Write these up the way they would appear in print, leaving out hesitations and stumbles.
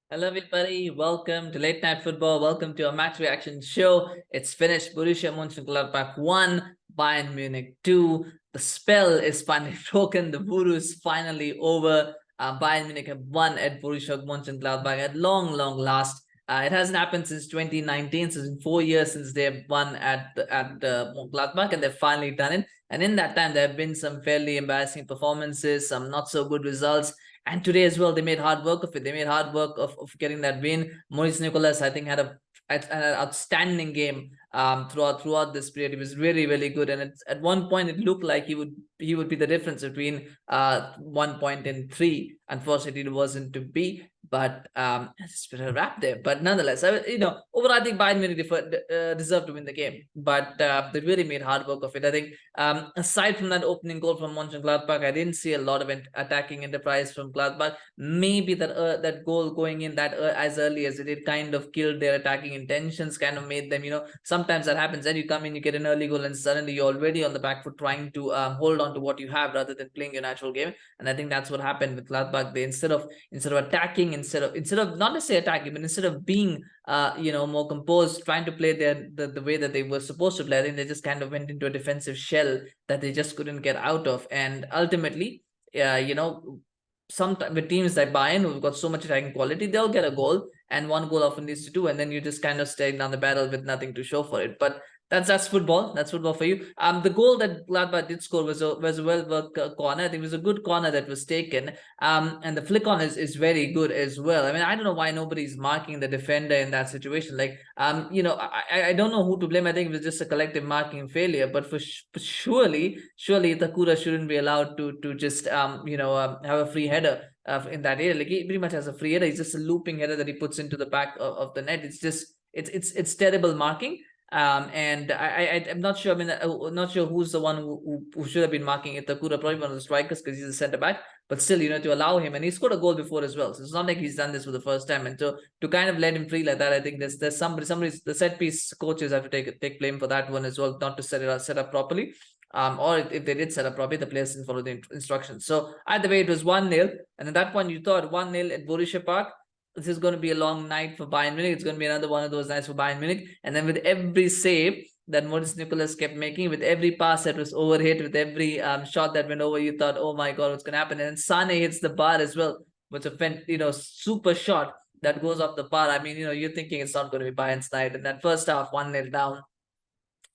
Hello, everybody. Welcome to Late Night Football. Welcome to our match reaction show. It's finished. Borussia Monchengladbach 1, Bayern Munich 2. The spell is finally broken. The voodoo is finally over. Bayern Munich have won at Borussia Monchengladbach at long last. It hasn't happened since 2019. So it's been 4 years since they've won at Gladbach, and they've finally done it. And in that time, there have been some fairly embarrassing performances, some not so good results. And today as well, they made hard work of it. They made hard work of getting that win. Nicolas, I think, had an outstanding game throughout this period. He was really good, and at one point it looked like he would be the difference between 1 point and 3. Unfortunately, it wasn't to be. But it's been a wrap there. But nonetheless, overall, I think Bayern Munich deserved to win the game. But they really made hard work of it. I think aside from that opening goal from Mönchengladbach, I didn't see a lot of attacking enterprise from Gladbach. Maybe that goal going in that as early as it kind of killed their attacking intentions, kind of made them, sometimes that happens. Then you come in, you get an early goal, and suddenly you're already on the back foot trying to hold on to what you have rather than playing your natural game. And I think that's what happened with Gladbach. They instead of attacking, instead of not necessarily attacking, but instead of being more composed, trying to play the way that they were supposed to play, I think they just kind of went into a defensive shell that they just couldn't get out of. And ultimately, sometimes with teams like Bayern, who've got so much attacking quality, they'll get a goal, and one goal often leads to two, and then you just kind of stay down the barrel with nothing to show for it. But that's football. That's football for you. The goal that Gladbach did score was a well worked corner. I think it was a good corner that was taken. And the flick on is very good as well. I mean, I don't know why nobody's marking the defender in that situation. Like, I don't know who to blame. I think it was just a collective marking failure. But surely Itakura shouldn't be allowed to just have a free header in that area. Like, he pretty much has a free header. It's just a looping header that he puts into the back of the net. It's just it's terrible marking. And I'm not sure. I mean, not sure who's the one who should have been marking Itakura. Probably one of the strikers, because he's a centre back. But still, to allow him, and he scored a goal before as well. So it's not like he's done this for the first time. And to kind of let him free like that, I think there's somebody the set piece coaches have to take blame for that one as well, not to set up properly. Or if they did set up properly, the players didn't follow the instructions. So either way, it was 1-0, and at that point you thought 1-0 at Borussia Park. This is going to be a long night for Bayern Munich. It's going to be another one of those nights for Bayern Munich. And then with every save that Nicolas kept making, with every pass that was overhit, with every shot that went over, you thought, oh my God, what's going to happen? And then Sane hits the bar as well, which a super shot that goes off the bar. I mean, you're thinking it's not going to be Bayern's night. And that first half, 1-0 down.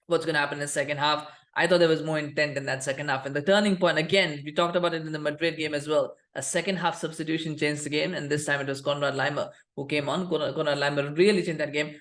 What's going to happen in the second half? I thought there was more intent in that second half. And the turning point, again, we talked about it in the Madrid game as well. A second half substitution changed the game, and this time it was Konrad Laimer who came on. Konrad Laimer really changed that game.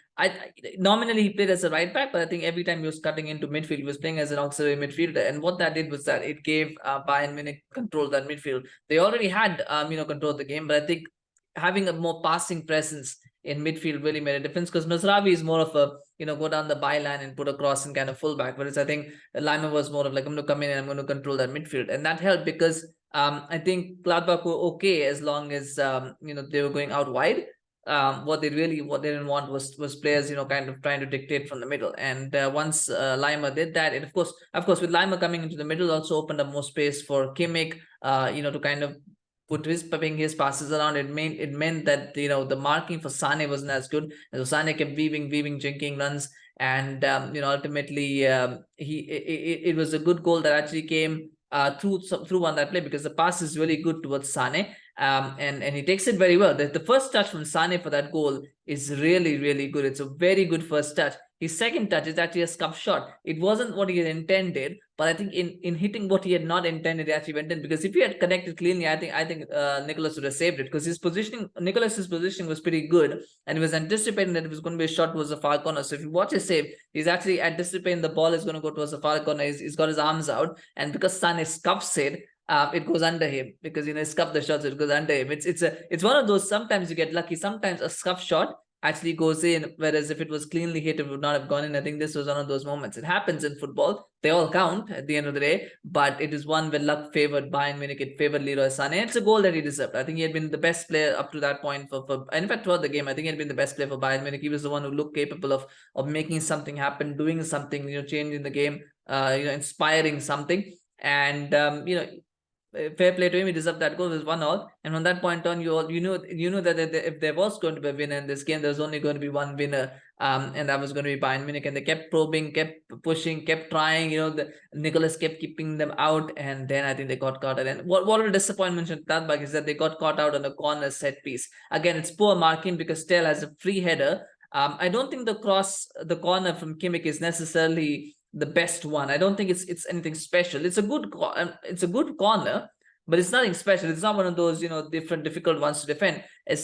Nominally he played as a right back, but I think every time he was cutting into midfield, he was playing as an auxiliary midfielder. And what that did was that it gave Bayern Munich control of that midfield. They already had control of the game, but I think having a more passing presence in midfield really made a difference, because Mazraoui is more of a go down the byline and put a cross and kind of fullback, whereas I think Laimer was more of like, I'm going to come in and I'm going to control that midfield. And that helped, because I think Gladbach were okay as long as they were going out wide. What they didn't want was players kind of trying to dictate from the middle. And once Laimer did that, and of course with Laimer coming into the middle, also opened up more space for Kimmich to kind of putting his passes around. It meant that the marking for Sane wasn't as good, and so Sane kept weaving, jinking runs, and ultimately it was a good goal that actually came through on that play, because the pass is really good towards Sane, and he takes it very well. The first touch from Sane for that goal is really good. It's a very good first touch. His second touch is actually a scuff shot. It wasn't what he had intended, but I think in hitting what he had not intended, he actually went in. Because if he had connected cleanly, I think Nicolas would have saved it, because Nicolas's positioning was pretty good, and he was anticipating that it was going to be a shot towards the far corner. So if you watch his save, he's actually anticipating the ball is going to go towards the far corner. He's got his arms out, and because Sane scuffs it, it goes under him, because he scuffed the shot, so it goes under him. It's one of those, sometimes you get lucky, sometimes a scuff shot actually goes in, whereas if it was cleanly hit, it would not have gone in. I think this was one of those moments. It happens in football. They all count at the end of the day, but it is one where luck favored Bayern Munich. It favored Leroy Sané. It's a goal that he deserved. I think he had been the best player up to that point for in fact, throughout the game, I think he had been the best player for Bayern Munich. He was the one who looked capable of making something happen, doing something, changing the game, inspiring something. And fair play to him. He deserved that goal. It was 1-1, and from that point on, you knew that if there was going to be a winner in this game, there was only going to be one winner, and that was going to be Bayern Munich. And they kept probing, kept pushing, kept trying. Nicolas kept keeping them out, and then I think they got caught. And what a disappointment in Gladbach is that they got caught out on a corner set piece. Again, it's poor marking because Tel has a free header. I don't think the corner from Kimmich is necessarily the best one. I don't think it's anything special. It's a good corner, but it's nothing special. It's not one of those difficult ones to defend. I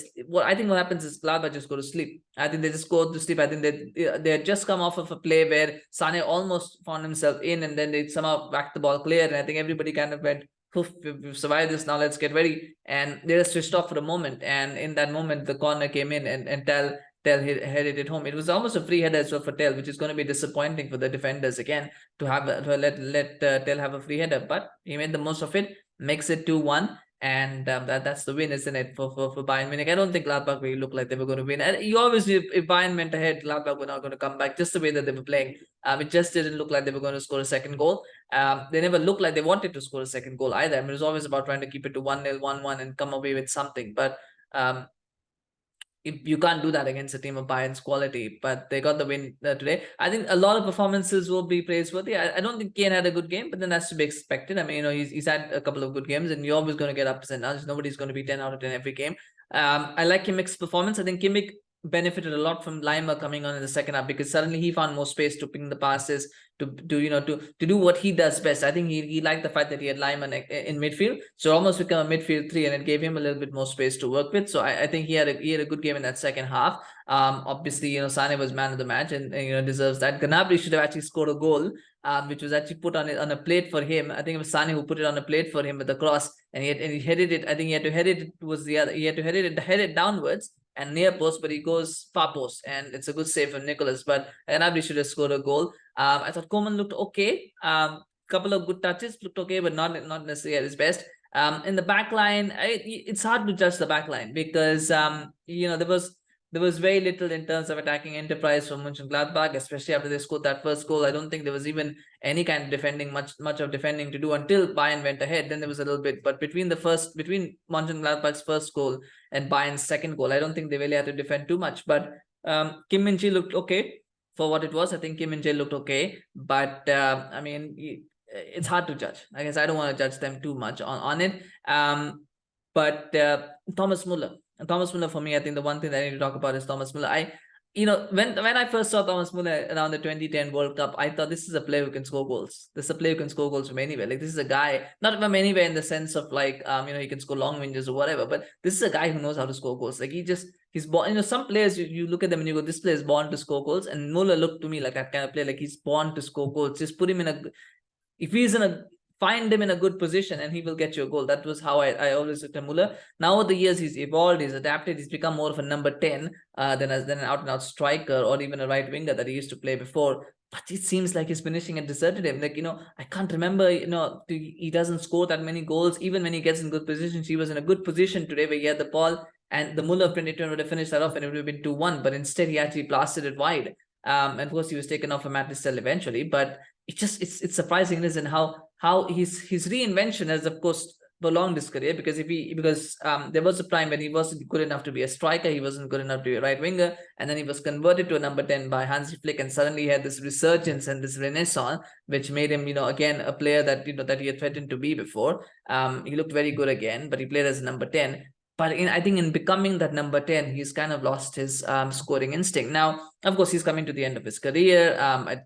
think what happens is Gladbach just go to sleep. I think they just go to sleep. I think they had just come off of a play where Sane almost found himself in, and then they somehow backed the ball clear. And I think everybody kind of went, we've survived this, now let's get ready. And they just switched off for a moment. And in that moment, the corner came in, and Tel headed it home. It was almost a free header as well for Tel, which is going to be disappointing for the defenders again to let Tel have a free header. But he made the most of it, makes it 2-1, and that's the win, isn't it, for Bayern Munich? I don't think Gladbach really looked like they were going to win. And you always knew if Bayern went ahead, Gladbach were not going to come back, just the way that they were playing. It just didn't look like they were going to score a second goal. They never looked like they wanted to score a second goal either. I mean, it was always about trying to keep it to 1-0, 1-1, and come away with something. But you can't do that against a team of Bayern's quality, but they got the win today. I think a lot of performances will be praiseworthy. I don't think Kane had a good game, but then that's to be expected. I mean, he's had a couple of good games, and you're always going to get ups and downs. Nobody's going to be 10 out of 10 every game. I like Kimmich's performance. I think Kimmich benefited a lot from Lima coming on in the second half, because suddenly he found more space to ping the passes, to do what he does best. I think he liked the fact that he had Lima in midfield, so almost become a midfield 3, and it gave him a little bit more space to work with. So I think he had a good game in that second half. Obviously, Sane was man of the match, and deserves that. Gnabry should have actually scored a goal, which was actually put on a plate for him. I think it was Sane who put it on a plate for him with the cross, and he headed it. I think he had to head it towards the other. He had to head it downwards and near post, but he goes far post, and it's a good save from Nicolas. But Gnabry should have scored a goal. I thought Coman looked okay. Couple of good touches, looked okay, but not necessarily at his best. In the back line, it's hard to judge the back line, because there was very little in terms of attacking enterprise from Mönchengladbach, especially after they scored that first goal. I don't think there was even any kind of defending, much of defending to do until Bayern went ahead. Then there was a little bit, but between Mönchengladbach's first goal and Bayern's second goal, I don't think they really had to defend too much. But Min-Jae looked okay for what it was. I think Min-Jae looked okay, but I mean, it's hard to judge. I guess I don't want to judge them too much on it. But Thomas Muller for me, I think the one thing that I need to talk about is Thomas Muller. When I first saw Thomas Muller around the 2010 World Cup, I thought this is a player who can score goals. This is a player who can score goals from anywhere. Like, this is a guy, not from anywhere in the sense of like, he can score long ranges or whatever, but this is a guy who knows how to score goals. Like, he's born, some players, you look at them and you go, this player is born to score goals. And Muller looked to me like that kind of player, like he's born to score goals. Just put him find him in a good position and he will get you a goal. That was how I always looked at Muller. Now over the years, he's evolved, he's adapted, he's become more of a number 10 than an out-and-out striker or even a right winger that he used to play before. But it seems like his finishing had deserted him. Like, I can't remember, he doesn't score that many goals. Even when he gets in good positions, he was in a good position today where he had the ball, and the Muller print would have finished that off and it would have been 2-1. But instead, he actually blasted it wide. And of course, he was taken off for Mathys Tel eventually. But it's surprising, isn't how his reinvention has, of course, prolonged his career, because there was a time when he wasn't good enough to be a striker, he wasn't good enough to be a right winger, and then he was converted to a number 10 by Hansi Flick, and suddenly he had this resurgence and this renaissance, which made him, again, a player that that he had threatened to be before. He looked very good again, but he played as a number 10. But I think in becoming that number 10, he's kind of lost his scoring instinct. Now, of course, he's coming to the end of his career. I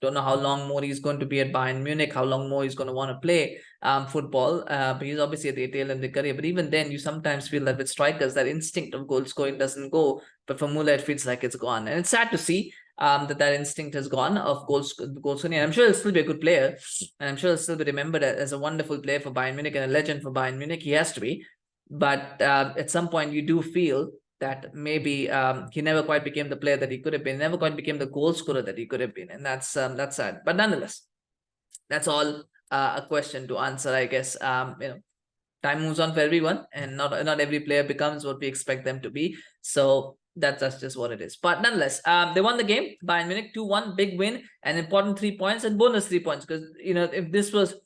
don't know how long more he's going to be at Bayern Munich, how long more he's going to want to play football. But he's obviously at the tail end of the career. But even then, you sometimes feel that with strikers, that instinct of goal scoring doesn't go. But for Muller, it feels like it's gone. And it's sad to see that instinct has gone of goal scoring. And I'm sure he'll still be a good player. And I'm sure he'll still be remembered as a wonderful player for Bayern Munich and a legend for Bayern Munich. He has to be. But at some point, you do feel that maybe he never quite became the player that he could have been, never quite became the goal scorer that he could have been. And that's sad. But nonetheless, that's all a question to answer, I guess. Time moves on for everyone, and not every player becomes what we expect them to be. So that's just what it is. But nonetheless, they won the game. Bayern Munich 2-1, big win, an important 3 points and bonus 3 points. Because if this was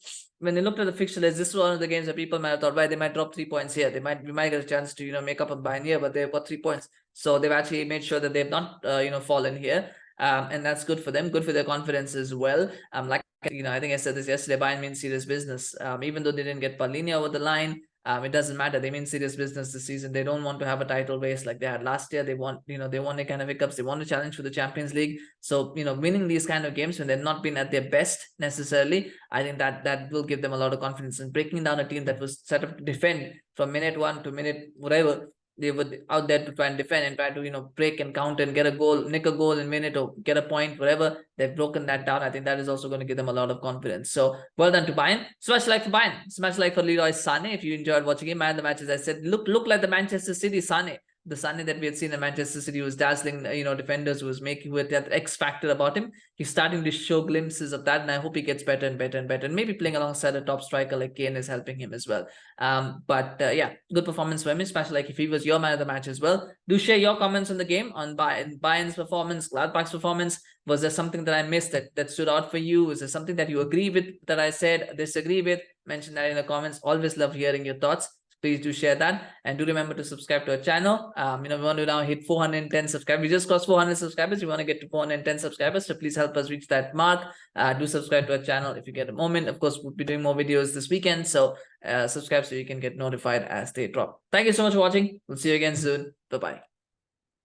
when they looked at the fixture list, this was one of the games that people might have thought, right, they might drop 3 points here. We might get a chance to, make up on Bayern here, but they've got 3 points. So they've actually made sure that they've not, fallen here. And that's good for them, good for their confidence as well. Like, I think I said this yesterday, Bayern means serious business. Even though they didn't get Paulinho over the line, it doesn't matter. They mean serious business this season. They don't want to have a title race like they had last year. They want, they want a kind of hiccups. They want to challenge for the Champions League. So, winning these kind of games when they've not been at their best necessarily, I think that will give them a lot of confidence. And breaking down a team that was set up to defend from minute 1 to minute whatever, they were out there to try and defend and try to, break and counter and get a goal, nick a goal in minute or get a point, whatever. They've broken that down. I think that is also going to give them a lot of confidence. So well done to Bayern. Smash like for Bayern. Smash like for Leroy Sané. If you enjoyed watching him, man of the match, as I said, look like the Manchester City Sane. The Sane that we had seen in Manchester City was dazzling, defenders, who was making with that X factor about him. He's starting to show glimpses of that, and I hope he gets better and better and better. And maybe playing alongside a top striker like Kane is helping him as well. Yeah, good performance for him. Especially like if he was your man of the match as well. Do share your comments on the game, on Bayern's performance, Gladbach's performance. Was there something that I missed that stood out for you? Is there something that you agree with that I said, disagree with? Mention that in the comments. Always love hearing your thoughts. Please do share that, and do remember to subscribe to our channel. We want to now hit 410 subscribers. We just crossed 400 subscribers. We want to get to 410 subscribers, so please help us reach that mark. Do subscribe to our channel if you get a moment. Of course, we'll be doing more videos this weekend, so subscribe so you can get notified as they drop. Thank you so much for watching. We'll see you again soon. Bye bye.